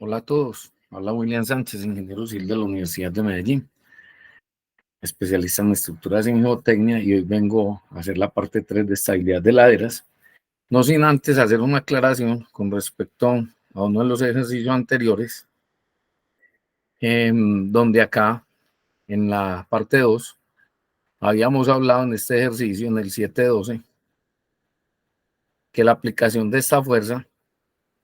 Hola a todos, habla William Sánchez, ingeniero civil de la Universidad de Medellín, especialista en estructuras en geotecnia, y hoy vengo a hacer la parte 3 de estabilidad de laderas, no sin antes hacer una aclaración con respecto a uno de los ejercicios anteriores, donde acá, en la parte 2, habíamos hablado en este ejercicio, en el 712, que la aplicación de esta fuerza,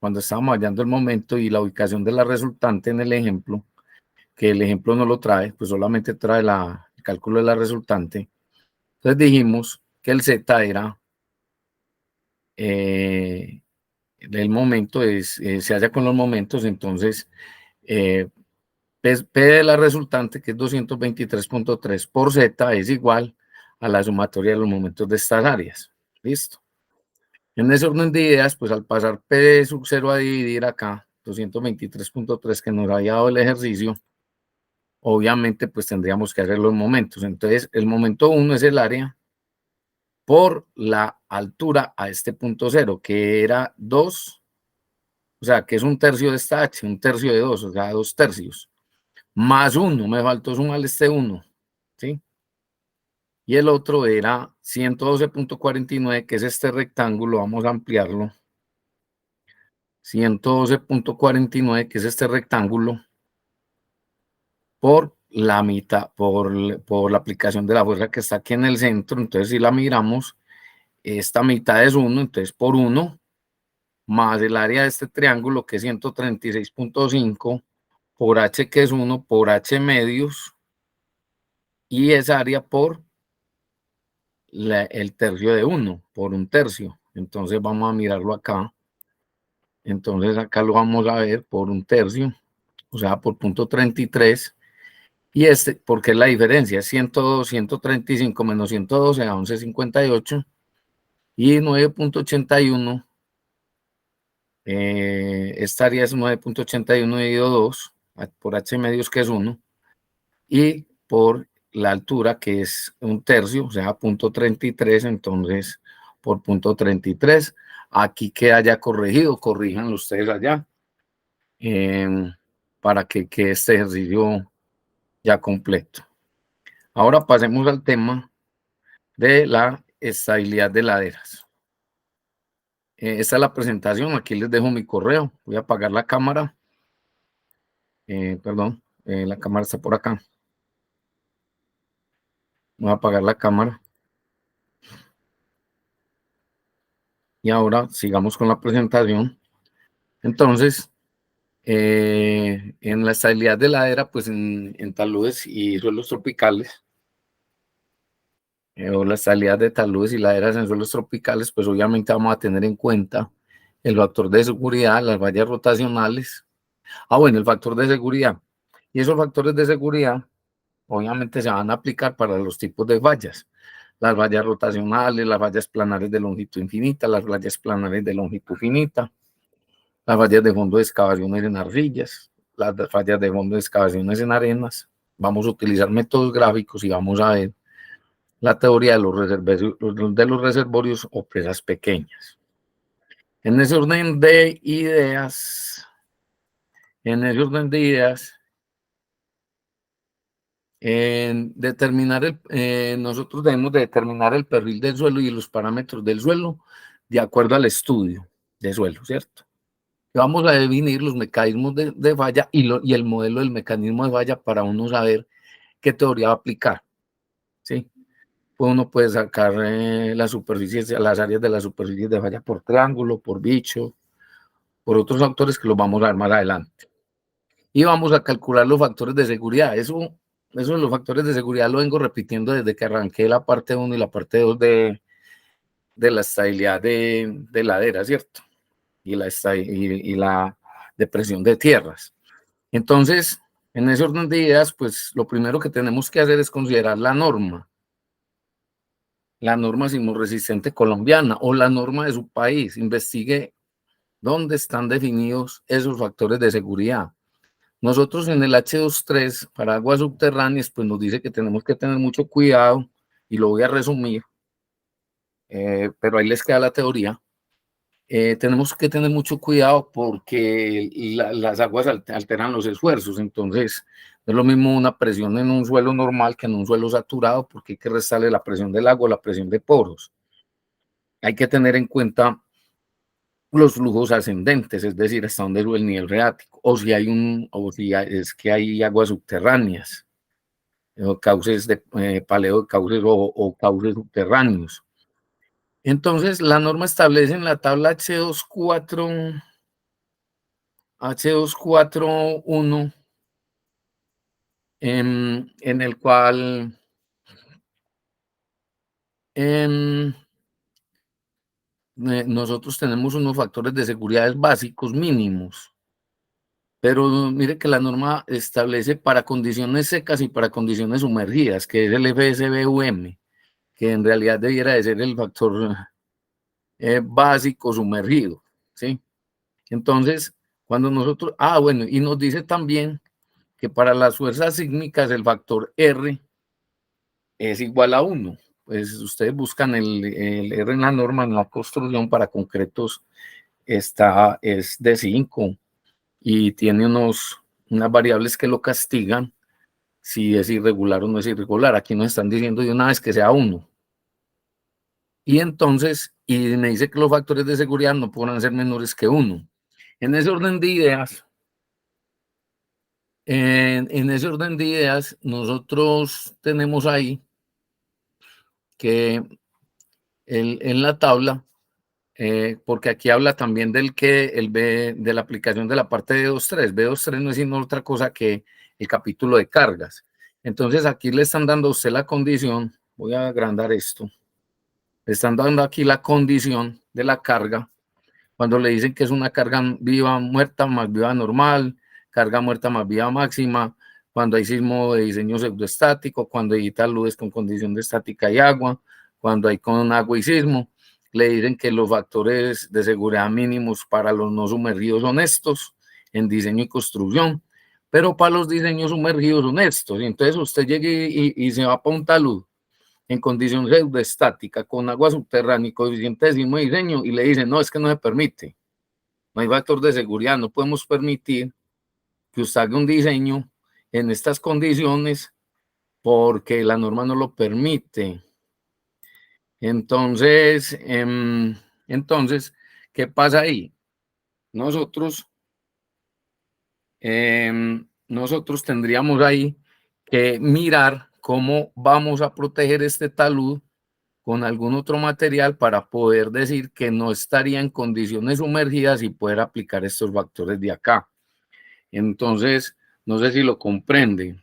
cuando estábamos hallando el momento y la ubicación de la resultante en el ejemplo, que el ejemplo no lo trae, pues solamente trae el cálculo de la resultante. Entonces dijimos que el Z era el momento, se halla con los momentos, entonces P de la resultante, que es 223.3 por Z, es igual a la sumatoria de los momentos de estas áreas. Listo. En ese orden de ideas, pues al pasar P de sub 0 a dividir acá, 223.3 que nos había dado el ejercicio, obviamente pues tendríamos que hacer los momentos. Entonces el momento 1 es el área por la altura a este punto 0, que era 2, o sea, que es un tercio de esta H, un tercio de 2, o sea, 2 tercios, más 1, me faltó sumar este 1, ¿sí? Y el otro era 112.49, que es este rectángulo, vamos a ampliarlo, 112.49, que es este rectángulo, por la mitad, por la aplicación de la fuerza que está aquí en el centro. Entonces, si la miramos, esta mitad es 1, entonces por 1, más el área de este triángulo, que es 136.5, por H, que es 1, por H medios, y esa área por el tercio de 1, por un tercio. Entonces vamos a mirarlo acá. Entonces acá lo vamos a ver por un tercio, o sea, por punto 33. Y este, porque es la diferencia, es 102, 135 menos 112 a 11.58, y 9.81. Esta área es 9.81 dividido 2 por H medios, que es 1, y por la altura, que es un tercio, o sea, 0.33, entonces por 0.33, aquí queda ya corregido, corríjanlo ustedes allá, para que quede este ejercicio ya completo. Ahora pasemos al tema de la estabilidad de laderas. Esta es la presentación, aquí les dejo mi correo, voy a apagar la cámara. Perdón, la cámara está por acá. Voy a apagar la cámara. Y ahora sigamos con la presentación. Entonces, en la estabilidad de ladera, pues en taludes y suelos tropicales, o la estabilidad de taludes y laderas en suelos tropicales, pues obviamente vamos a tener en cuenta el factor de seguridad, las vallas rotacionales. Bueno, el factor de seguridad. Y esos factores de seguridad obviamente se van a aplicar para los tipos de vallas. Las vallas rotacionales, las vallas planares de longitud infinita, las vallas planares de longitud finita, las vallas de fondo de excavaciones en arcillas, las vallas de fondo de excavaciones en arenas. Vamos a utilizar métodos gráficos y vamos a ver la teoría de los reservorios o presas pequeñas. En ese orden de ideas, nosotros debemos de determinar el perfil del suelo y los parámetros del suelo de acuerdo al estudio de suelo, ¿cierto? Vamos a definir los mecanismos de falla y el modelo del mecanismo de falla para uno saber qué teoría va a aplicar, ¿sí? Pues uno puede sacar las áreas de la superficie de falla por triángulo, por bicho, por otros factores que los vamos a ver más adelante. Y vamos a calcular los factores de seguridad. Eso de los factores de seguridad lo vengo repitiendo desde que arranqué la parte 1 y la parte 2 de la estabilidad de ladera, ¿cierto? Y la depresión de tierras. Entonces, en ese orden de ideas, pues lo primero que tenemos que hacer es considerar la norma sismorresistente colombiana o la norma de su país. Investigue dónde están definidos esos factores de seguridad. Nosotros en el H23 para aguas subterráneas, pues nos dice que tenemos que tener mucho cuidado, y lo voy a resumir, pero ahí les queda la teoría. tenemos que tener mucho cuidado porque las aguas alteran los esfuerzos. Entonces, no es lo mismo una presión en un suelo normal que en un suelo saturado, porque hay que restarle la presión del agua, la presión de poros. Hay que tener en cuenta los flujos ascendentes, es decir, hasta dónde sube el nivel freático, o si es que hay aguas subterráneas, o cauces de paleo de cauces o cauces subterráneos. Entonces, la norma establece en la tabla H241, en el cual nosotros tenemos unos factores de seguridad básicos mínimos, pero mire que la norma establece para condiciones secas y para condiciones sumergidas, que es el FSBUM, que en realidad debiera de ser el factor básico sumergido, ¿sí? Entonces, cuando nosotros, bueno, y nos dice también que para las fuerzas sísmicas el factor R es igual a 1. Pues ustedes buscan el R en la norma, en la construcción para concretos, es de 5 y tiene unas variables que lo castigan si es irregular o no es irregular. Aquí nos están diciendo de una vez que sea 1. Y entonces, y me dice que los factores de seguridad no podrán ser menores que 1. En ese orden de ideas, nosotros tenemos ahí que en la tabla, porque aquí habla también de la aplicación de la parte de B23. B23 no es sino otra cosa que el capítulo de cargas. Entonces aquí le están dando a usted la condición, voy a agrandar esto, le están dando aquí la condición de la carga, cuando le dicen que es una carga viva muerta más viva normal, carga muerta más viva máxima, cuando hay sismo de diseño pseudoestático, cuando hay taludes con condición de estática y agua, cuando hay con agua y sismo, le dicen que los factores de seguridad mínimos para los no sumergidos son estos, en diseño y construcción, pero para los diseños sumergidos son estos. Y entonces usted llega y se va para un talud en condición pseudoestática, con agua subterránea y coeficiente de sismo de diseño, y le dicen, no, es que no se permite, no hay factor de seguridad, no podemos permitir que usted haga un diseño en estas condiciones porque la norma no lo permite. Entonces, ¿qué pasa ahí? Nosotros tendríamos ahí que mirar cómo vamos a proteger este talud con algún otro material para poder decir que no estaría en condiciones sumergidas y poder aplicar estos factores de acá. Entonces, no sé si lo comprende.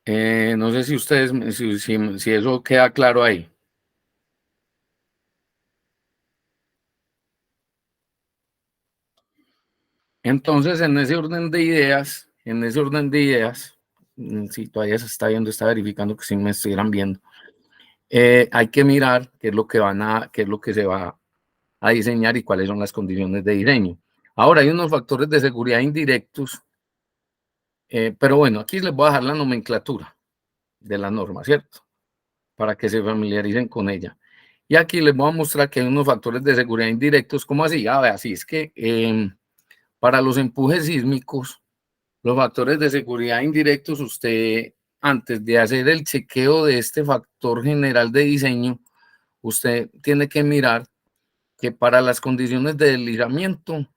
No sé si ustedes, si eso queda claro ahí. Entonces, en ese orden de ideas, si todavía se está viendo, está verificando que sí me estuvieran viendo, hay que mirar qué es lo que se va a diseñar y cuáles son las condiciones de diseño. Ahora, hay unos factores de seguridad indirectos, pero bueno, aquí les voy a dejar la nomenclatura de la norma, ¿cierto? Para que se familiaricen con ella. Y aquí les voy a mostrar que hay unos factores de seguridad indirectos, ¿cómo así? Así es que para los empujes sísmicos, los factores de seguridad indirectos, usted, antes de hacer el chequeo de este factor general de diseño, usted tiene que mirar que para las condiciones de deslizamiento,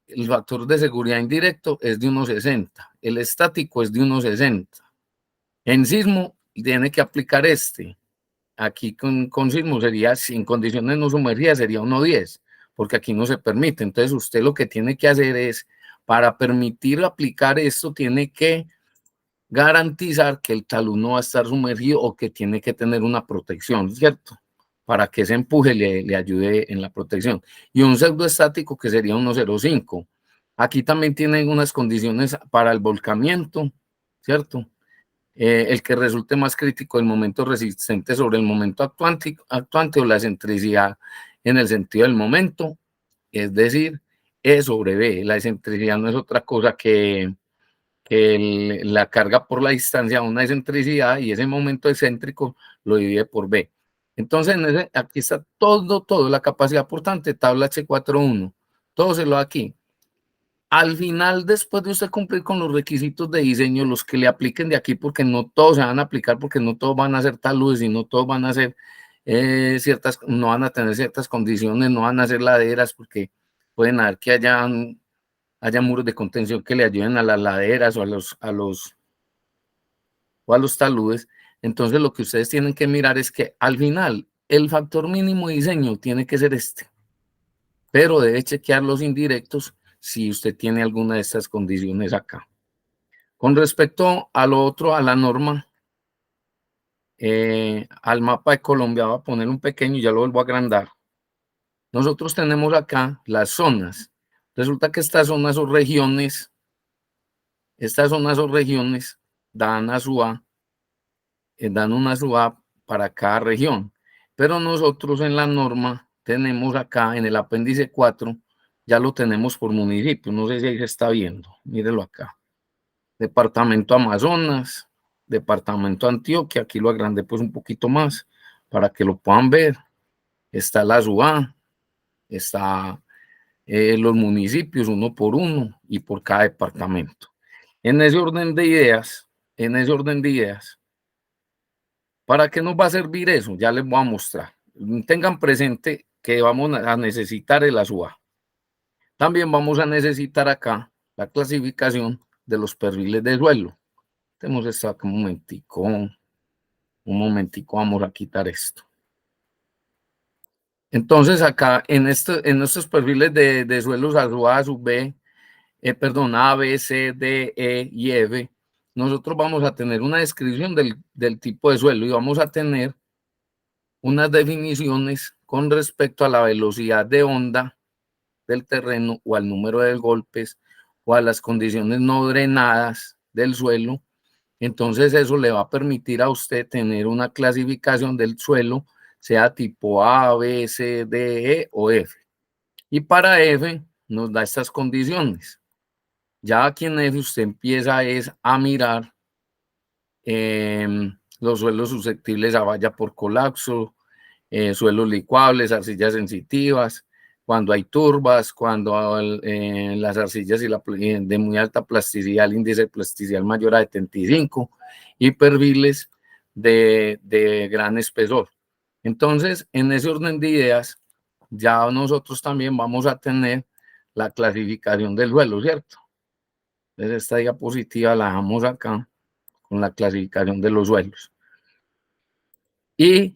el factor de seguridad indirecto es de 1,60, el estático es de 1,60. En sismo, tiene que aplicar este. Aquí con sismo sería, sin condiciones no sumergidas, sería 1,10, porque aquí no se permite. Entonces, usted lo que tiene que hacer es, para permitir aplicar esto, tiene que garantizar que el talud no va a estar sumergido o que tiene que tener una protección, ¿cierto? Para que ese empuje le ayude en la protección. Y un pseudoestático que sería 1,05. Aquí también tienen unas condiciones para el volcamiento, ¿cierto? El que resulte más crítico el momento resistente sobre el momento actuante o la excentricidad en el sentido del momento, es decir, E sobre B. La excentricidad no es otra cosa que la carga por la distancia, una excentricidad, y ese momento excéntrico lo divide por B. Entonces, aquí está todo, la capacidad portante, tabla H41, todo se lo da aquí. Al final, después de usted cumplir con los requisitos de diseño, los que le apliquen de aquí, porque no todos se van a aplicar, porque no todos van a ser taludes y no todos van a ser no van a tener ciertas condiciones, no van a ser laderas, porque pueden haber que haya muros de contención que le ayuden a las laderas o a los taludes. Entonces, lo que ustedes tienen que mirar es que al final el factor mínimo de diseño tiene que ser este, pero debe chequear los indirectos si usted tiene alguna de estas condiciones acá. Con respecto a lo otro, a la norma, al mapa de Colombia, voy a poner un pequeño y ya lo vuelvo a agrandar. Nosotros tenemos acá las zonas. Resulta que estas zonas o regiones dan a su A, dan una SUA para cada región. Pero nosotros en la norma tenemos acá en el apéndice 4, ya lo tenemos por municipio. No sé si ahí se está viendo. Mírelo acá. Departamento Amazonas, Departamento Antioquia. Aquí lo agrandé pues un poquito más para que lo puedan ver. Está la SUA, está los municipios uno por uno y por cada departamento. En ese orden de ideas, ¿para qué nos va a servir eso? Ya les voy a mostrar. Tengan presente que vamos a necesitar el ASUA. También vamos a necesitar acá la clasificación de los perfiles de suelo. Tenemos esto acá un momentico, vamos a quitar esto. Entonces acá en estos perfiles de suelos ASUA, B, A, B, C, D, E y F, nosotros vamos a tener una descripción del tipo de suelo y vamos a tener unas definiciones con respecto a la velocidad de onda del terreno o al número de golpes o a las condiciones no drenadas del suelo. Entonces eso le va a permitir a usted tener una clasificación del suelo, sea tipo A, B, C, D, E o F. Y para F nos da estas condiciones. Ya aquí en F usted empieza a mirar los suelos susceptibles a valla por colapso, suelos licuables, arcillas sensitivas, cuando hay turbas, cuando las arcillas de muy alta plasticidad, el índice de plasticidad mayor a 75 y perfiles de gran espesor. Entonces, en ese orden de ideas, ya nosotros también vamos a tener la clasificación del suelo, ¿cierto? Entonces, esta diapositiva la dejamos acá con la clasificación de los suelos. Y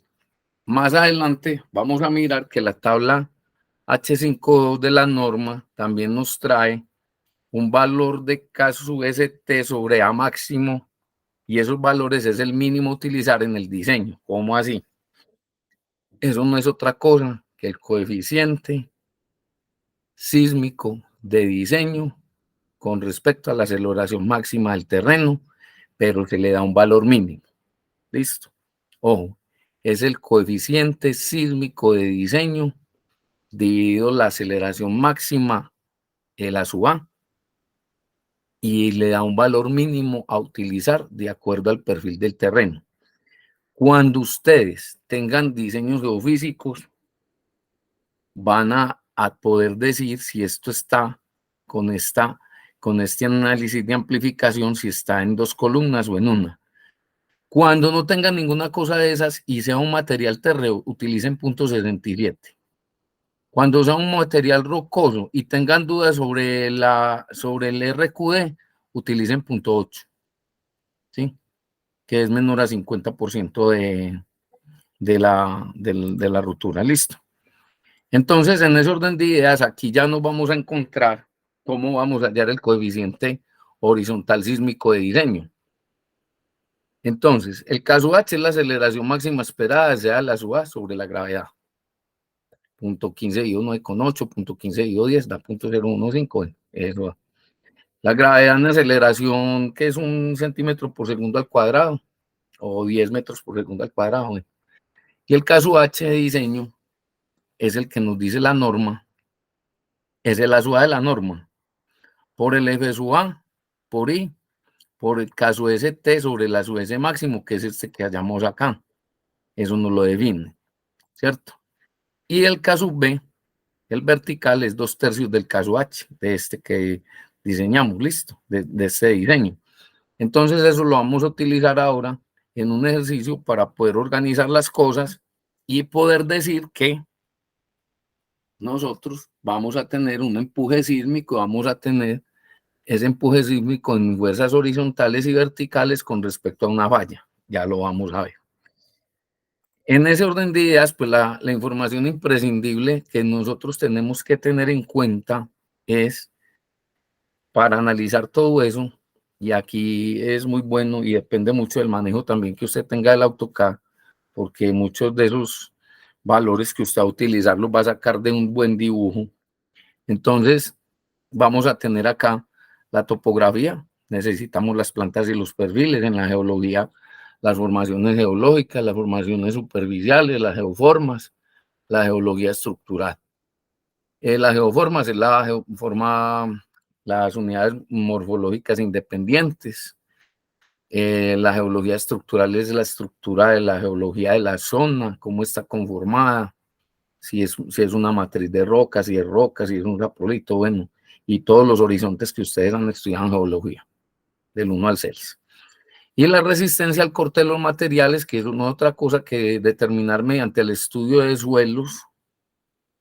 más adelante vamos a mirar que la tabla H52 de la norma también nos trae un valor de K sub ST sobre A máximo, y esos valores es el mínimo a utilizar en el diseño. ¿Cómo así? Eso no es otra cosa que el coeficiente sísmico de diseño con respecto a la aceleración máxima del terreno, pero se le da un valor mínimo. ¿Listo? Ojo, es el coeficiente sísmico de diseño dividido la aceleración máxima, el A sub A, y le da un valor mínimo a utilizar de acuerdo al perfil del terreno. Cuando ustedes tengan diseños geofísicos, van a poder decir si esto está con este análisis de amplificación, si está en dos columnas o en una. Cuando no tengan ninguna cosa de esas y sea un material terreo, utilicen .67. Cuando sea un material rocoso y tengan dudas sobre el RQD, utilicen .8, ¿sí? Que es menor a 50% de la rotura. Listo. Entonces, en ese orden de ideas, aquí ya nos vamos a encontrar cómo vamos a hallar el coeficiente horizontal sísmico de diseño. Entonces, el caso H es la aceleración máxima esperada, sea la SUA sobre la gravedad. .15-9,8, .15-10 da .015. Eso. La gravedad en aceleración, que es 1 centímetro por segundo al cuadrado, o 10 metros por segundo al cuadrado. Y el caso H de diseño es el que nos dice la norma, es el ASUA de la norma, por el F sub A, por I, por el caso ST sobre la su S máximo, que es este que hallamos acá. Eso nos lo define, ¿cierto? Y el caso B, el vertical, es 2/3 del caso H, de este que diseñamos, listo, de este diseño. Entonces eso lo vamos a utilizar ahora en un ejercicio para poder organizar las cosas y poder decir que nosotros vamos a tener un empuje sísmico, vamos a tener ese empuje sísmico en fuerzas horizontales y verticales con respecto a una falla. Ya lo vamos a ver. En ese orden de ideas, pues la información imprescindible que nosotros tenemos que tener en cuenta es, para analizar todo eso, y aquí es muy bueno y depende mucho del manejo también que usted tenga del AutoCAD, porque muchos de esos valores que usted va a utilizar los va a sacar de un buen dibujo. Entonces, vamos a tener acá la topografía, necesitamos las plantas y los perfiles. En la geología, las formaciones geológicas, las formaciones superficiales, las geoformas, la geología estructural. Las geoformas es las unidades morfológicas independientes. La geología estructural es la estructura de la geología de la zona, cómo está conformada, si es una matriz de rocas, si es un saprolito, bueno, y todos los horizontes que ustedes han estudiado en geología, del 1 al 6. Y la resistencia al corte de los materiales, que es una otra cosa que determinar mediante el estudio de suelos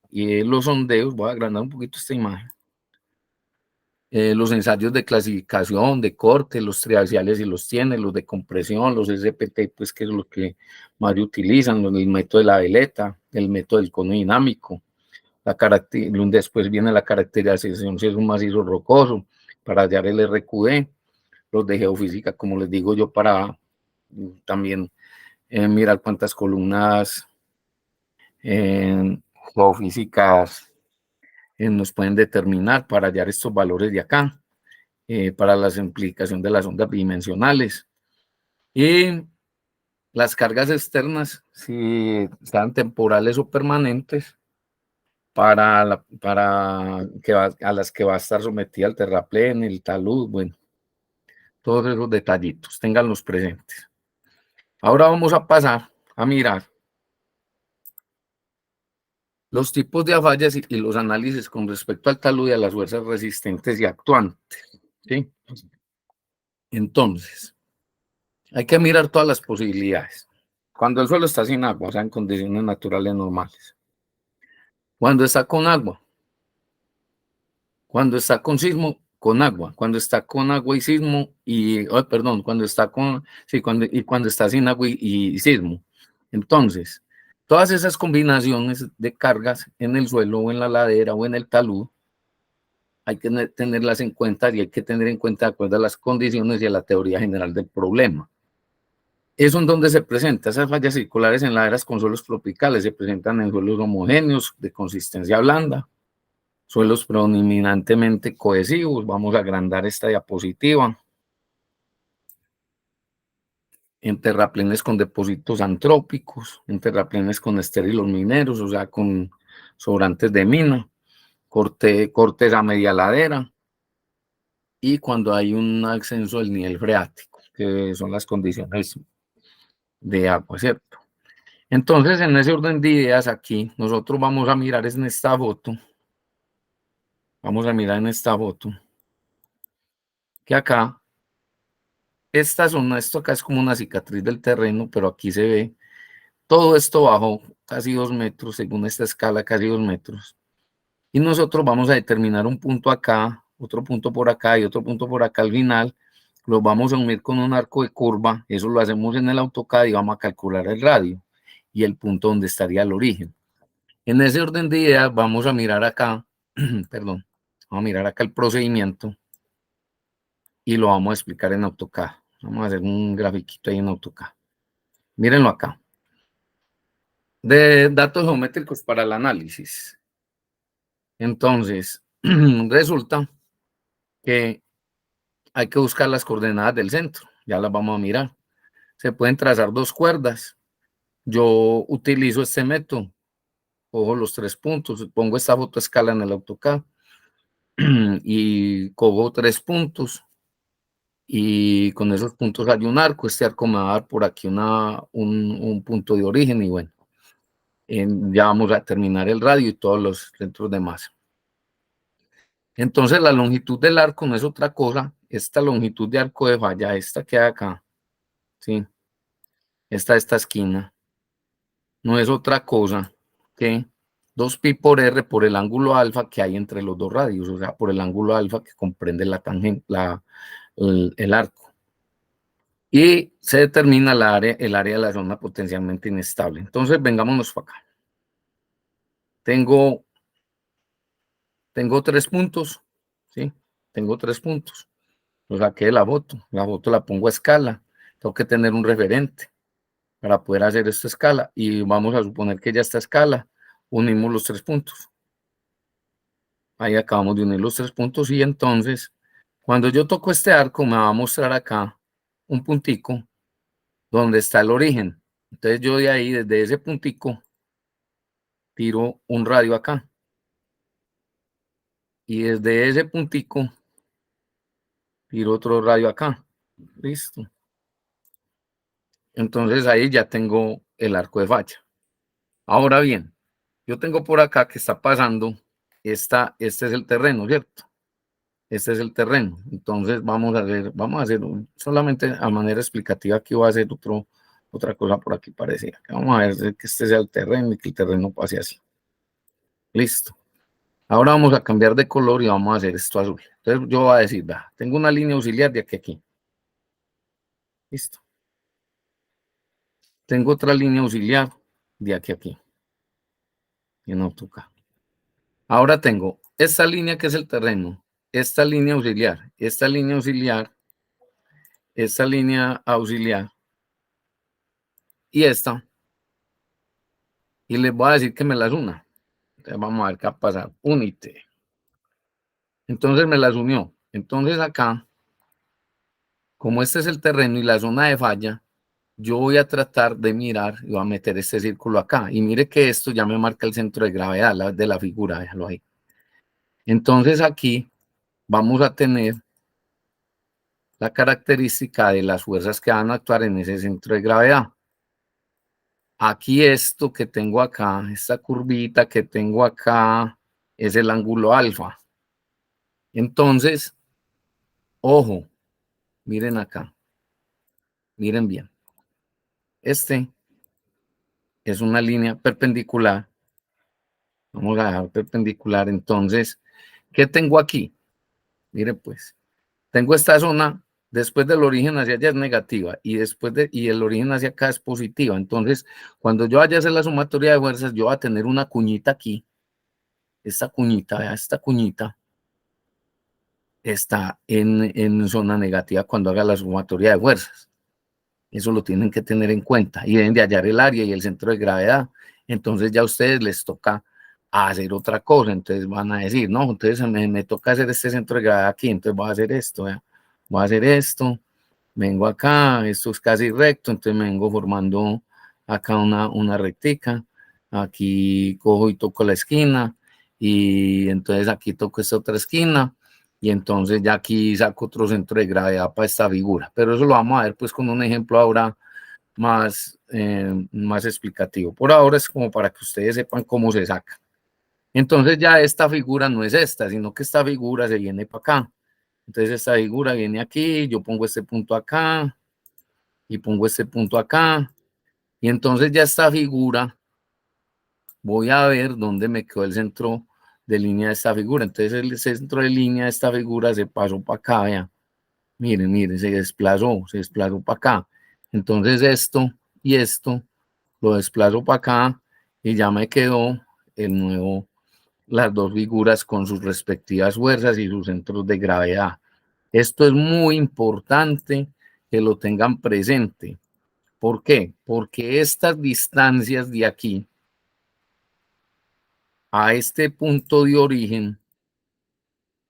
y los sondeos. Voy a agrandar un poquito esta imagen. Los ensayos de clasificación, de corte, los triaxiales si los tiene, los de compresión, los SPT, pues que es lo que más utilizan, el método de la veleta, el método del cono dinámico. Después viene la caracterización si es un macizo rocoso, para hallar el RQD, los de geofísica, como les digo yo, para también mirar cuántas columnas geofísicas nos pueden determinar para hallar estos valores de acá, para la simplificación de las ondas bidimensionales. Y las cargas externas, si están temporales o permanentes, a las que va a estar sometida el terraplén, el talud, bueno, todos esos detallitos, ténganlos presentes. Ahora vamos a pasar a mirar los tipos de fallas y los análisis con respecto al talud y a las fuerzas resistentes y actuantes, ¿sí? Entonces, hay que mirar todas las posibilidades. Cuando el suelo está sin agua, o sea, en condiciones naturales normales. Cuando está con agua. Cuando está con sismo, con agua. Cuando está con agua y sismo, cuando está cuando está sin agua y sismo. Entonces, todas esas combinaciones de cargas en el suelo o en la ladera o en el talud, hay que tenerlas en cuenta y hay que tener en cuenta de acuerdo a las condiciones y a la teoría general del problema. Eso en donde se presenta, esas fallas circulares en laderas con suelos tropicales se presentan en suelos homogéneos de consistencia blanda, suelos predominantemente cohesivos. Vamos a agrandar esta diapositiva. En terraplenes con depósitos antrópicos, en terraplenes con estérilos mineros, o sea, con sobrantes de mina, cortes a media ladera, y cuando hay un ascenso del nivel freático, que son las condiciones de agua, ¿cierto? Entonces, en ese orden de ideas aquí, nosotros vamos a mirar en esta foto, que acá, esto acá es como una cicatriz del terreno, pero aquí se ve, todo esto bajó casi 2 metros, según esta escala, casi 2 metros. Y nosotros vamos a determinar un punto acá, otro punto por acá y otro punto por acá al final. Los vamos a unir con un arco de curva. Eso lo hacemos en el AutoCAD y vamos a calcular el radio y el punto donde estaría el origen. En ese orden de ideas vamos a mirar acá, perdón, vamos a mirar acá el procedimiento y lo vamos a explicar en AutoCAD. Vamos a hacer un grafiquito ahí en AutoCAD. Mírenlo acá. De datos geométricos para el análisis. Entonces, resulta que hay que buscar las coordenadas del centro. Ya las vamos a mirar. Se pueden trazar 2 cuerdas. Yo utilizo este método. Cojo los 3 puntos, pongo esta fotoescala en el AutoCAD y cojo 3 puntos y con esos puntos hay un arco. Este arco me va a dar por aquí un punto de origen y bueno, ya vamos a terminar el radio y todos los centros de masa. Entonces la longitud del arco no es otra cosa, esta longitud de arco de falla, esta que hay acá, ¿sí? Esta esquina, no es otra cosa que 2pi por r por el ángulo alfa que hay entre los dos radios, o sea, por el ángulo alfa que comprende la tangente, el arco. Y se determina el área de la zona potencialmente inestable. Entonces, vengámonos para acá. Tengo 3 puntos, ¿sí? Tengo 3 puntos. Lo saqué de la foto la pongo a escala. Tengo que tener un referente para poder hacer esta escala. Y vamos a suponer que ya está escala. Unimos los 3 puntos. Ahí acabamos de unir los 3 puntos y entonces, cuando yo toco este arco, me va a mostrar acá un puntico donde está el origen. Entonces yo de ahí, desde ese puntico, tiro un radio acá. Y desde ese puntico, tiro otro radio acá. Listo. Entonces ahí ya tengo el arco de falla. Ahora bien, yo tengo por acá que está pasando, este es el terreno, ¿cierto? Este es el terreno. Entonces vamos a hacer solamente a manera explicativa, aquí voy a hacer otra cosa por aquí parecida. Vamos a ver que este sea el terreno y que el terreno pase así. Listo. Ahora vamos a cambiar de color y vamos a hacer esto azul. Entonces yo voy a decir, vea, tengo una línea auxiliar de aquí a aquí. Listo. Tengo otra línea auxiliar de aquí a aquí. En AutoCAD. Ahora tengo esta línea que es el terreno, esta línea auxiliar, esta línea auxiliar, esta línea auxiliar y esta. Y les voy a decir que me las una. Entonces vamos a ver qué va a pasar. Únete. Entonces me las unió. Entonces acá, como este es el terreno y la zona de falla, yo voy a tratar de mirar y voy a meter este círculo acá. Y mire que esto ya me marca el centro de gravedad de la figura, déjalo ahí. Entonces aquí vamos a tener la característica de las fuerzas que van a actuar en ese centro de gravedad. Aquí esto que tengo acá, esta curvita que tengo acá, es el ángulo alfa. Entonces, ojo, miren acá, miren bien. Este es una línea perpendicular. Vamos a dejar perpendicular. Entonces, ¿qué tengo aquí? Miren pues, tengo esta zona, después del origen hacia allá es negativa y y el origen hacia acá es positiva. Entonces, cuando yo vaya a hacer la sumatoria de fuerzas, yo voy a tener una cuñita aquí. Esta cuñita, vea, esta cuñita está en zona negativa cuando haga la sumatoria de fuerzas. Eso lo tienen que tener en cuenta y deben de hallar el área y el centro de gravedad. Entonces ya a ustedes les toca hacer otra cosa. Entonces van a decir, no, entonces me toca hacer este centro de gravedad aquí, entonces voy a hacer esto, ¿ya? Voy a hacer esto, vengo acá, esto es casi recto, entonces me vengo formando acá una rectica, aquí cojo y toco la esquina, y entonces aquí toco esta otra esquina, y entonces ya aquí saco otro centro de gravedad para esta figura, pero eso lo vamos a ver pues con un ejemplo ahora más explicativo. Por ahora es como para que ustedes sepan cómo se saca. Entonces ya esta figura no es esta, sino que esta figura se viene para acá. Entonces esta figura viene aquí, yo pongo este punto acá y pongo este punto acá. Y entonces ya esta figura, voy a ver dónde me quedó el centro de línea de esta figura. Entonces el centro de línea de esta figura se pasó para acá, vean. Miren, miren, se desplazó para acá. Entonces esto y esto lo desplazo para acá y ya me quedó las dos figuras con sus respectivas fuerzas y sus centros de gravedad. Esto es muy importante que lo tengan presente. ¿Por qué? Porque estas distancias de aquí a este punto de origen,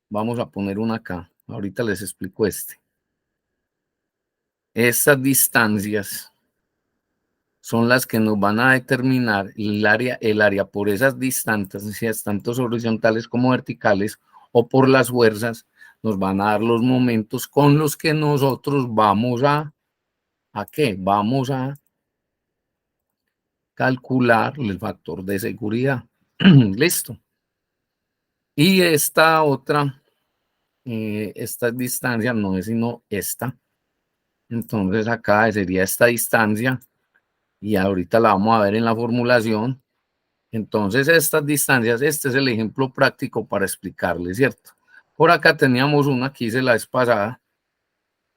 vamos a poner una acá, ahorita les explico este. Estas distancias son las que nos van a determinar el área por esas distancias, tanto horizontales como verticales, o por las fuerzas, nos van a dar los momentos con los que nosotros vamos ¿a qué? Vamos a calcular el factor de seguridad. Listo. Y esta otra, esta distancia no es sino esta. Entonces acá sería esta distancia y ahorita la vamos a ver en la formulación. Entonces estas distancias, este es el ejemplo práctico para explicarle, ¿cierto? Por acá teníamos una que hice la vez pasada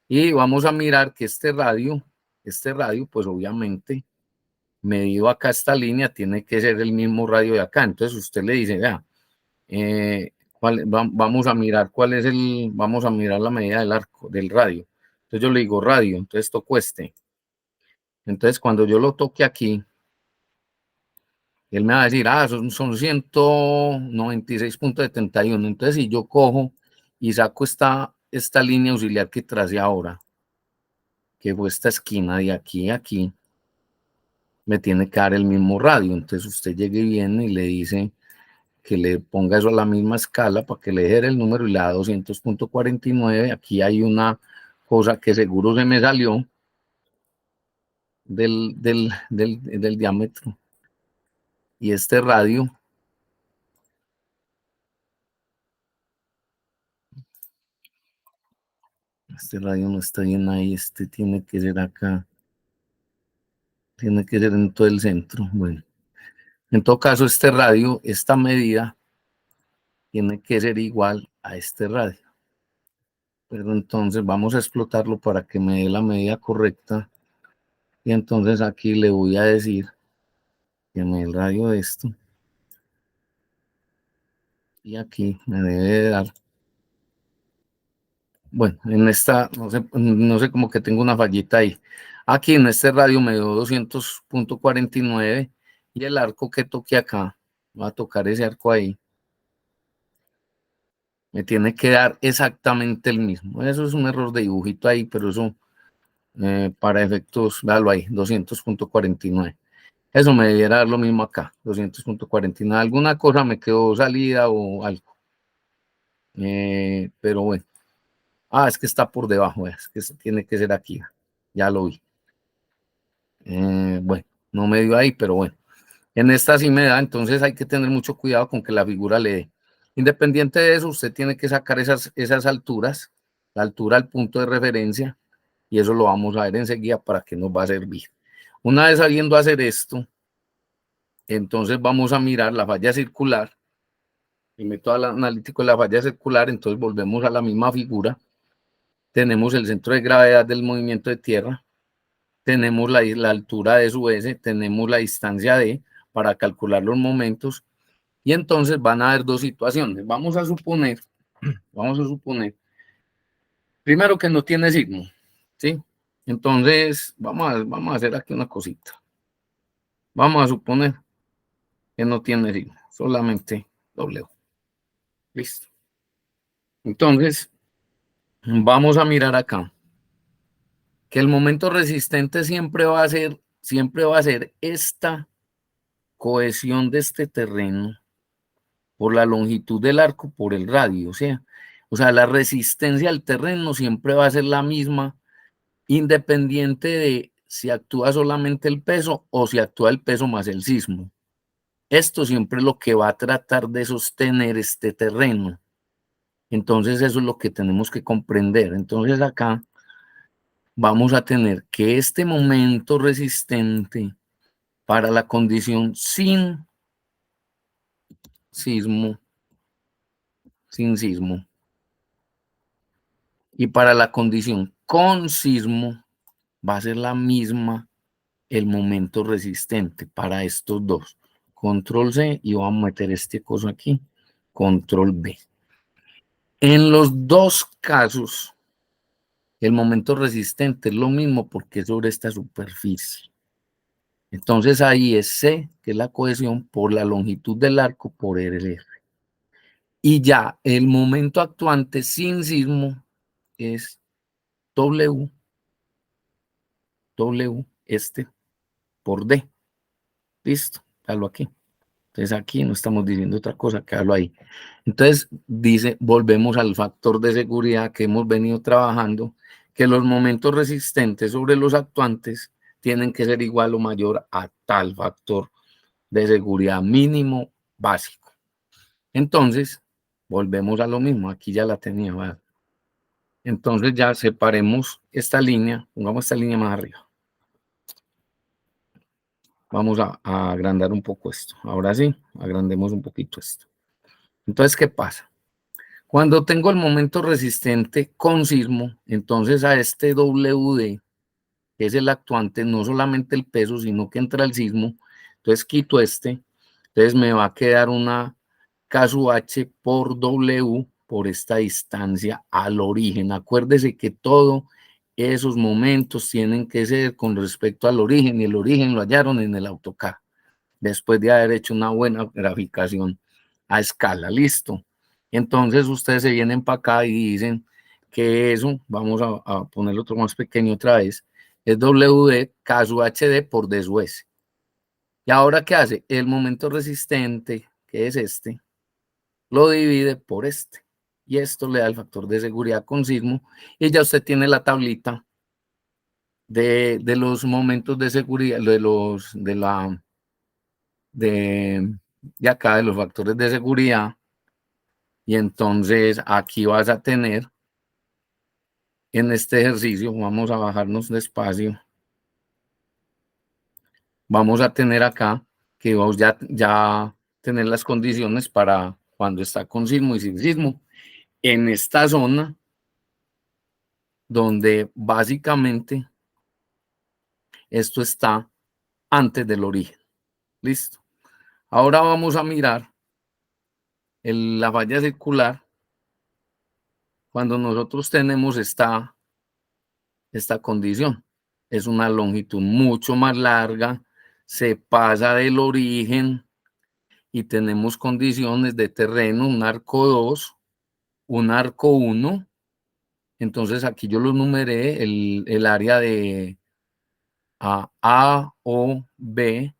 y vamos a mirar que este radio, pues obviamente medido acá esta línea tiene que ser el mismo radio de acá. Entonces usted le dice, vea, vamos a mirar cuál es vamos a mirar la medida del arco, del radio. Entonces yo le digo radio, entonces toco este. Entonces cuando yo lo toque aquí, él me va a decir, son 196.71. Entonces si yo cojo y saco esta línea auxiliar que tracé ahora, que fue esta esquina de aquí a aquí, me tiene que dar el mismo radio. Entonces usted llegue y viene y le dice que le ponga eso a la misma escala para que le deje el número y le da 200.49. Aquí hay una cosa que seguro se me salió del diámetro. Y este radio no está bien ahí, este tiene que ser acá. Tiene que ser en todo el centro. Bueno, en todo caso, este radio, esta medida, tiene que ser igual a este radio. Pero entonces vamos a explotarlo para que me dé la medida correcta. Y entonces aquí le voy a decir que me dé el radio de esto. Y aquí me debe dar. Bueno, en esta, no sé, como que tengo una fallita ahí. Aquí en este radio me dio 200.49 y el arco que toque acá, voy a tocar ese arco ahí, me tiene que dar exactamente el mismo. Eso es un error de dibujito ahí, pero eso para efectos, véalo ahí, 200.49. Eso me debiera dar lo mismo acá, 200.49. Alguna cosa me quedó salida o algo. Pero bueno. Es que está por debajo, es que tiene que ser aquí. Ya lo vi. Bueno, no me dio ahí, pero bueno. En esta sí me da, entonces hay que tener mucho cuidado con que la figura le dé. Independiente de eso, usted tiene que sacar esas alturas, la altura al punto de referencia, y eso lo vamos a ver enseguida para qué nos va a servir. Una vez sabiendo hacer esto, entonces vamos a mirar la falla circular, y meto al analítico de la falla circular, entonces volvemos a la misma figura. Tenemos el centro de gravedad del movimiento de tierra, tenemos la altura de su S, tenemos la distancia D para calcular los momentos, y entonces van a haber dos situaciones. Vamos a suponer, primero que no tiene signo, ¿sí? Entonces, vamos a hacer aquí una cosita. Vamos a suponer que no tiene signo, solamente W. Listo. Entonces, vamos a mirar acá, que el momento resistente siempre va a ser esta cohesión de este terreno por la longitud del arco por el radio, o sea, la resistencia al terreno siempre va a ser la misma, independiente de si actúa solamente el peso o si actúa el peso más el sismo. Esto siempre es lo que va a tratar de sostener este terreno. Entonces eso es lo que tenemos que comprender. Entonces acá vamos a tener que este momento resistente para la condición sin sismo, y para la condición con sismo va a ser la misma el momento resistente para estos dos. Control C y vamos a meter este coso aquí, control B. En los dos casos, el momento resistente es lo mismo porque es sobre esta superficie. Entonces ahí es C, que es la cohesión por la longitud del arco por RF. Y ya el momento actuante sin sismo es W, este por D. Listo, hágalo aquí. Entonces aquí no estamos diciendo otra cosa, quédalo ahí. Entonces dice, volvemos al factor de seguridad que hemos venido trabajando, que los momentos resistentes sobre los actuantes tienen que ser igual o mayor a tal factor de seguridad mínimo básico. Entonces, volvemos a lo mismo, aquí ya la tenía, ¿verdad? Entonces ya separemos esta línea, pongamos esta línea más arriba. Vamos a agrandar un poco esto. Ahora sí, agrandemos un poquito esto. Entonces, ¿qué pasa? Cuando tengo el momento resistente con sismo, entonces a este WD, que es el actuante, no solamente el peso, sino que entra el sismo, entonces quito este, entonces me va a quedar una K sub H por W por esta distancia al origen. Acuérdese que todos esos momentos tienen que ser con respecto al origen, y el origen lo hallaron en el AutoCAD, después de haber hecho una buena graficación a escala, listo. Entonces ustedes se vienen para acá y dicen que eso, vamos a ponerlo otro más pequeño otra vez, es WD K sub HD por D sub S. ¿Y ahora qué hace? El momento resistente, que es este, lo divide por este. Y esto le da el factor de seguridad con sismo. Y ya usted tiene la tablita de los momentos de seguridad, de acá, de los factores de seguridad. Y entonces aquí vas a tener, en este ejercicio, vamos a bajarnos despacio, vamos a tener acá que vamos ya tener las condiciones para cuando está con sismo y sin sismo, en esta zona donde básicamente esto está antes del origen. Listo. Ahora vamos a mirar la falla circular cuando nosotros tenemos esta condición. Es una longitud mucho más larga, se pasa del origen y tenemos condiciones de terreno, un arco 2, un arco 1. Entonces aquí yo lo numeré, el área de A, O, B.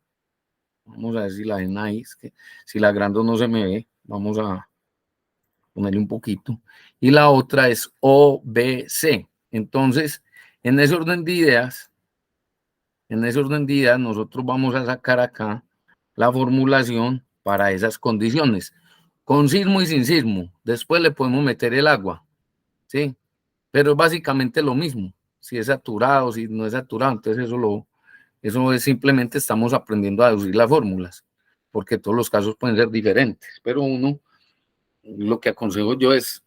Vamos a ver si la ven ahí, es que si la agrando no se me ve. Vamos a ponerle un poquito. Y la otra es O, B, C. Entonces, en ese orden de ideas, nosotros vamos a sacar acá la formulación para esas condiciones, con sismo y sin sismo. Después le podemos meter el agua, ¿sí? Pero es básicamente lo mismo, si es saturado, si no es saturado, entonces eso es simplemente estamos aprendiendo a deducir las fórmulas, porque todos los casos pueden ser diferentes, pero lo que aconsejo yo es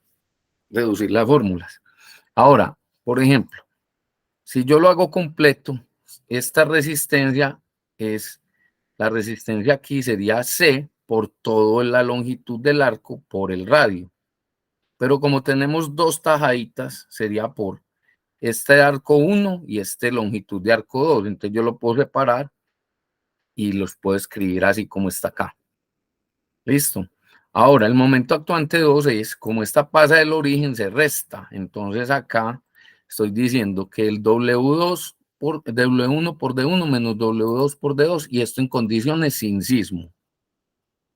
deducir las fórmulas. Ahora, por ejemplo, si yo lo hago completo, esta resistencia la resistencia aquí sería C por toda la longitud del arco por el radio. Pero como tenemos dos tajaditas, sería por este arco 1 y este longitud de arco 2. Entonces yo lo puedo separar y los puedo escribir así como está acá. Listo. Ahora, el momento actuante 2 es, como esta pasa del origen, se resta. Entonces acá estoy diciendo que el W2 por W1 por D1 menos W2 por D2, y esto en condiciones sin sismo.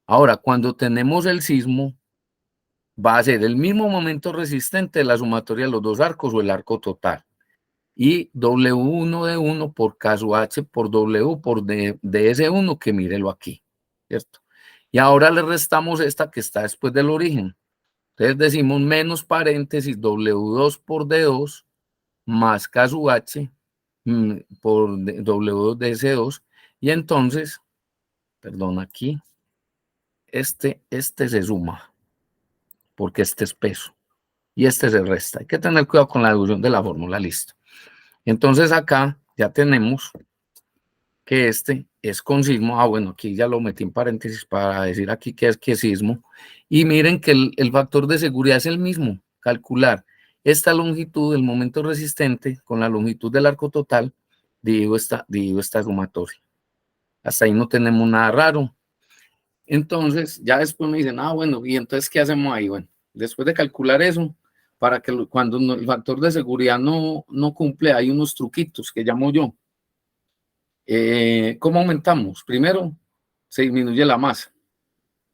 Ahora, cuando tenemos el sismo, va a ser el mismo momento resistente de la sumatoria de los dos arcos o el arco total. Y W1D1 por K sub H por W por DS1, que mírelo aquí, ¿cierto? Y ahora le restamos esta que está después del origen. Entonces decimos menos paréntesis W2 por D2 más K sub H por W2 DS2. Y entonces, perdón, aquí, este se suma, porque este es peso. Y este se resta. Hay que tener cuidado con la deducción de la fórmula, listo. Entonces acá ya tenemos que este es con sismo. Bueno, aquí ya lo metí en paréntesis para decir aquí que es sismo. Y miren que el factor de seguridad es el mismo, calcular esta longitud del momento resistente con la longitud del arco total, divido esta sumatoria. Hasta ahí no tenemos nada raro. Entonces, ya después me dicen, bueno, ¿y entonces qué hacemos ahí? Bueno, después de calcular eso, para que cuando el factor de seguridad no cumple, hay unos truquitos que llamo yo. ¿Cómo aumentamos? Primero, se disminuye la masa.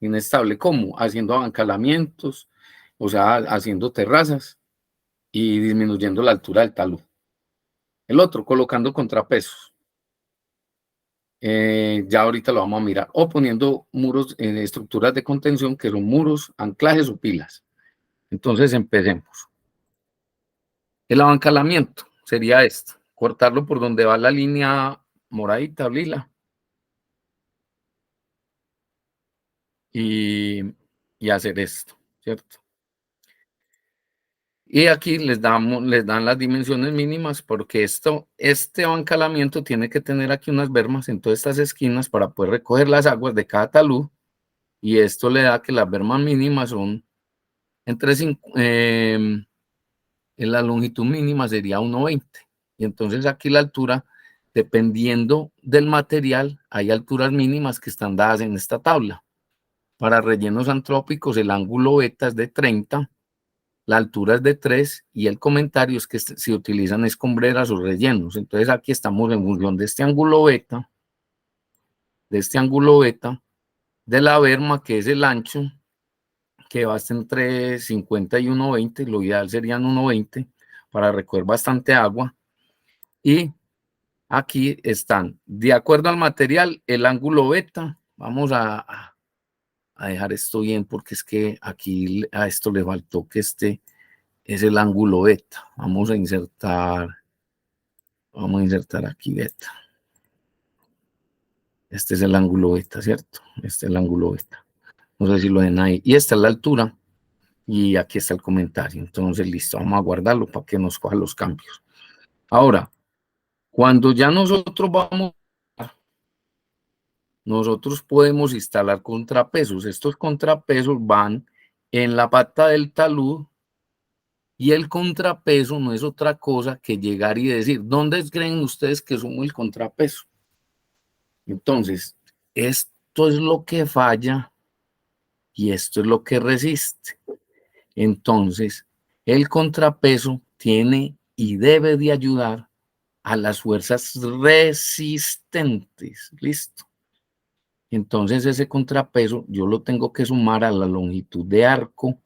inestable. ¿Cómo? Haciendo abancalamientos, o sea, haciendo terrazas y disminuyendo la altura del talud. El otro, colocando contrapesos. Ya ahorita lo vamos a mirar. O poniendo muros en estructuras de contención, que son muros, anclajes o pilas. Entonces, empecemos. El abancalamiento sería esto. Cortarlo por donde va la línea moradita o lila. Y hacer esto, ¿cierto? Y aquí les dan las dimensiones mínimas porque este abancalamiento tiene que tener aquí unas bermas en todas estas esquinas para poder recoger las aguas de cada talud, y esto le da que las bermas mínimas son entre en la longitud mínima sería 1,20, y entonces aquí la altura, dependiendo del material, hay alturas mínimas que están dadas en esta tabla. Para rellenos antrópicos el ángulo beta es de 30, la altura es de 3 y el comentario es que se utilizan escombreras o rellenos. Entonces aquí estamos en función de este ángulo beta, de la berma, que es el ancho, que va hasta entre 50 y 1,20, lo ideal serían 1,20 para recoger bastante agua. Y aquí están, de acuerdo al material, el ángulo beta. Vamos a dejar esto bien porque es que aquí a esto le faltó que este es el ángulo beta. Vamos a insertar aquí beta. Este es el ángulo beta, ¿cierto? Este es el ángulo beta. No sé si lo ven ahí. Y esta es la altura. Y aquí está el comentario. Entonces, listo. Vamos a guardarlo para que nos coja los cambios. Ahora, cuando ya nosotros podemos instalar contrapesos. Estos contrapesos van en la pata del talud, y el contrapeso no es otra cosa que llegar y decir, ¿dónde creen ustedes que sumo el contrapeso? Entonces, esto es lo que falla y esto es lo que resiste. Entonces, el contrapeso tiene y debe de ayudar a las fuerzas resistentes. Listo. Entonces, ese contrapeso yo lo tengo que sumar a la longitud de arco,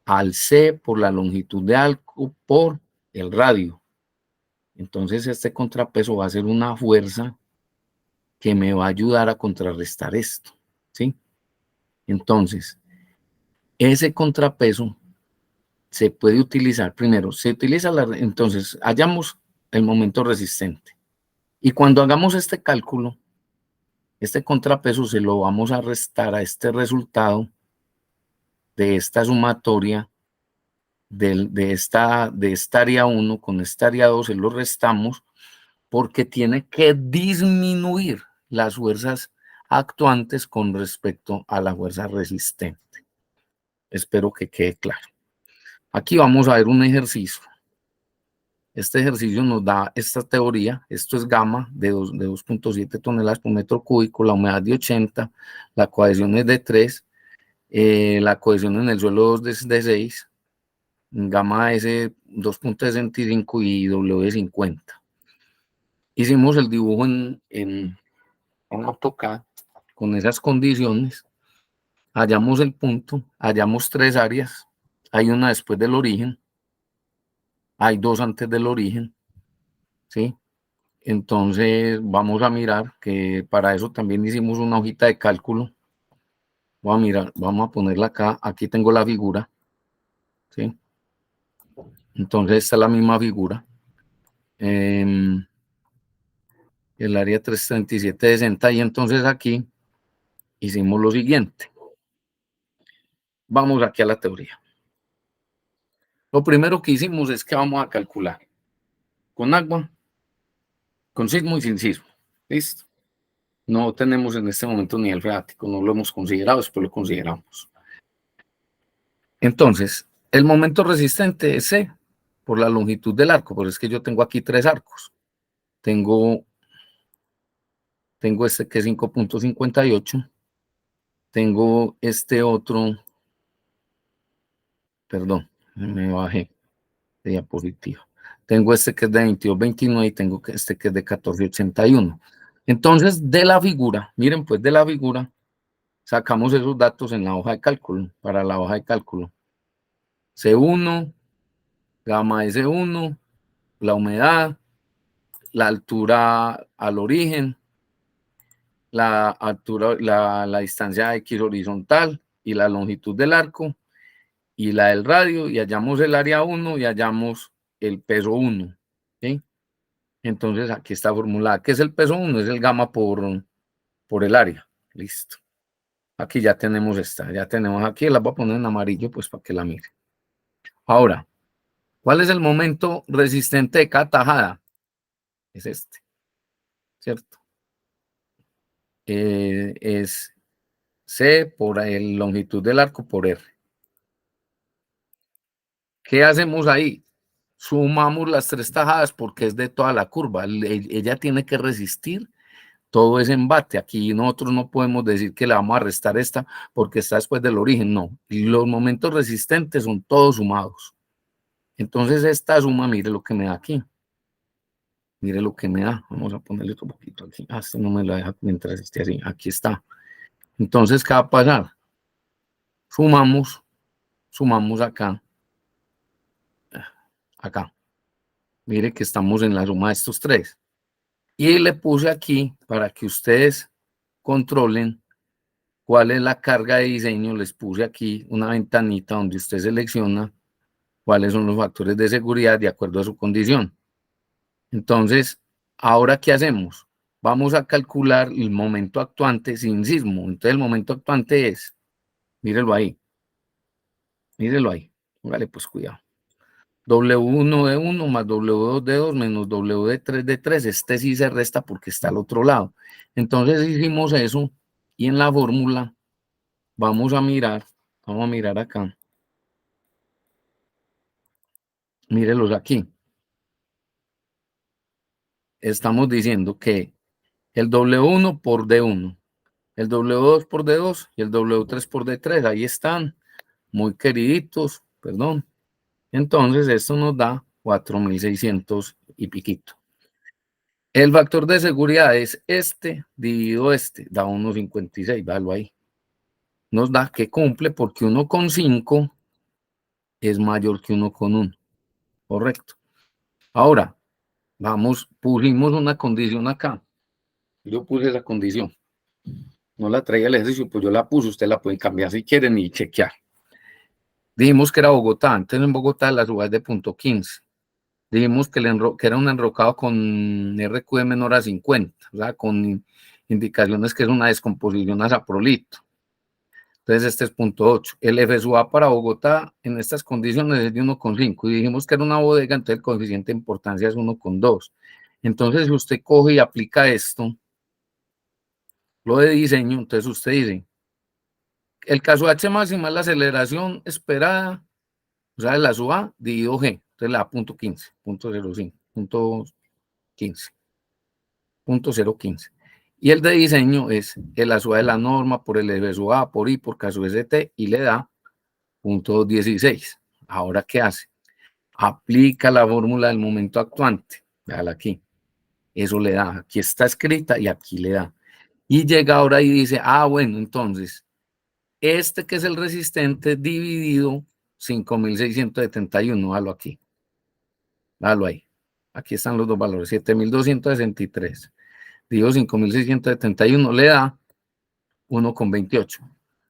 al C por la longitud de arco por el radio. Entonces, este contrapeso va a ser una fuerza que me va a ayudar a contrarrestar esto, ¿sí? Entonces, ese contrapeso se puede utilizar, primero, entonces, hallamos el momento resistente. Y cuando hagamos este cálculo, este contrapeso se lo vamos a restar a este resultado de esta sumatoria de esta área 1 con esta área 2, se lo restamos porque tiene que disminuir las fuerzas actuantes con respecto a la fuerza resistente. Espero que quede claro. Aquí vamos a ver un ejercicio. Este ejercicio nos da esta teoría. Esto es gamma de 2.7 toneladas por metro cúbico, la humedad de 80, la cohesión es de 3, la cohesión en el suelo es de 6, gamma S 2.65 y W 50. Hicimos el dibujo en AutoCAD con esas condiciones. Hallamos el punto, hallamos 3 áreas. Hay una después del origen, hay 2 antes del origen, ¿sí? Entonces vamos a mirar que para eso también hicimos una hojita de cálculo. Vamos a mirar, vamos a ponerla acá. Aquí tengo la figura, ¿sí? Entonces esta es la misma figura. El área 337,60, y entonces aquí hicimos lo siguiente. Vamos aquí a la teoría. Lo primero que hicimos es que vamos a calcular con agua, con sismo y sin sismo. ¿Listo? No tenemos en este momento nivel freático, no lo hemos considerado, después lo consideramos. Entonces, el momento resistente es C por la longitud del arco, pero es que yo tengo aquí 3 arcos. Tengo este que es 5.58, tengo este otro, perdón, me bajé de diapositiva. Tengo este que es de 22.29 y tengo este que es de 14.81. Entonces, de la figura, miren pues, de la figura, sacamos esos datos en la hoja de cálculo, para la hoja de cálculo. C1, gamma S1, la humedad, la altura al origen, la altura, la distancia X horizontal y la longitud del arco y la del radio, y hallamos el área 1 y hallamos el peso 1. ¿Sí? Entonces aquí está formulada. ¿Qué es el peso 1? Es el gamma por el área. Listo. Aquí ya tenemos esta, ya tenemos aquí, la voy a poner en amarillo pues para que la mire. Ahora, ¿cuál es el momento resistente de cada tajada? Es este, ¿cierto? Es C por la longitud del arco por R. ¿Qué hacemos ahí? Sumamos las 3 tajadas porque es de toda la curva. Ella tiene que resistir todo ese embate. Aquí nosotros no podemos decir que le vamos a restar esta porque está después del origen. No, los momentos resistentes son todos sumados. Entonces esta suma, mire lo que me da aquí. Mire lo que me da. Vamos a ponerle otro poquito aquí. Esto no me lo deja mientras esté así. Aquí está. Entonces, ¿qué va a pasar? Sumamos acá. Acá. Mire que estamos en la suma de estos 3. Y le puse aquí para que ustedes controlen cuál es la carga de diseño. Les puse aquí una ventanita donde usted selecciona cuáles son los factores de seguridad de acuerdo a su condición. Entonces, ¿ahora qué hacemos? Vamos a calcular el momento actuante sin sismo. Entonces, el momento actuante es, mírelo ahí, póngale pues cuidado. W1 de 1 más W2 de 2 menos W de 3 de 3. Este sí se resta porque está al otro lado. Entonces hicimos eso y en la fórmula vamos a mirar acá. Mírelos aquí. Estamos diciendo que el W1 por D1, el W2 por D2 y el W3 por D3, ahí están, muy queriditos, perdón. Entonces esto nos da 4.600 y piquito. El factor de seguridad es este dividido este, da 1.56, dalo ahí. Nos da que cumple porque 1,5 es mayor que 1,1, correcto. Ahora, pusimos una condición acá. Yo puse esa condición. No la traía el ejercicio, pues yo la puse, usted la puede cambiar si quieren y chequear. Dijimos que era Bogotá, entonces en Bogotá la subida es de 0.15. Dijimos que era un enrocado con RQ menor a 50, o sea, con indicaciones que es una descomposición a saprolito. Entonces este es 0.8. El FSUA para Bogotá en estas condiciones es de 1,5 y dijimos que era una bodega, entonces el coeficiente de importancia es 1,2. Entonces si usted coge y aplica esto, lo de diseño, entonces usted dice, el caso H máxima es la aceleración esperada, o sea, la SUA dividido G, entonces la da 0.15, 0.05, 0.15, 0.015. Y el de diseño es el SUA de la norma por el FSUA, por I, por caso ST, y le da 0.16. Ahora, ¿qué hace? Aplica la fórmula del momento actuante. Véala aquí. Eso le da. Aquí está escrita y aquí le da. Y llega ahora y dice, bueno, entonces, este que es el resistente dividido 5.671, dalo aquí. Dalo ahí. Aquí están los dos valores, 7.263. Dividido 5.671 le da 1,28.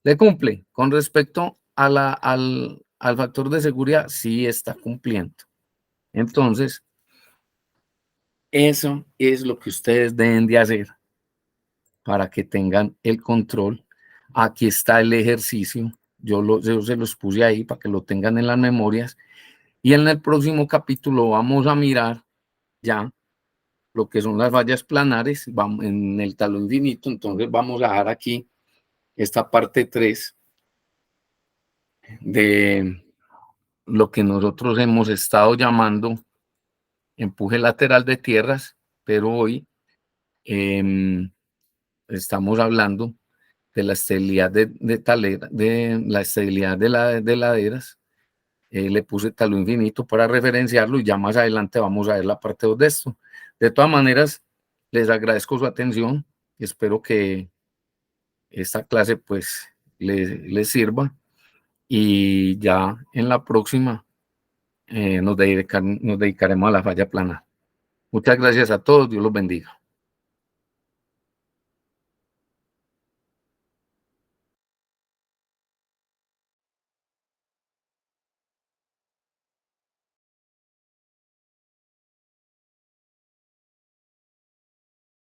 ¿Le cumple? Con respecto a al factor de seguridad, sí está cumpliendo. Entonces, eso es lo que ustedes deben de hacer para que tengan el control. Aquí está el ejercicio. Yo se los puse ahí para que lo tengan en las memorias. Y en el próximo capítulo vamos a mirar ya lo que son las fallas planares en el talón infinito. Entonces vamos a dejar aquí esta parte 3 de lo que nosotros hemos estado llamando empuje lateral de tierras, pero hoy estamos hablando de la estabilidad de la estabilidad de laderas. Le puse talón infinito para referenciarlo y ya más adelante vamos a ver la parte 2 de esto. De todas maneras, les agradezco su atención y espero que esta clase pues les sirva, y ya en la próxima nos dedicaremos a la falla plana. Muchas gracias a todos, Dios los bendiga.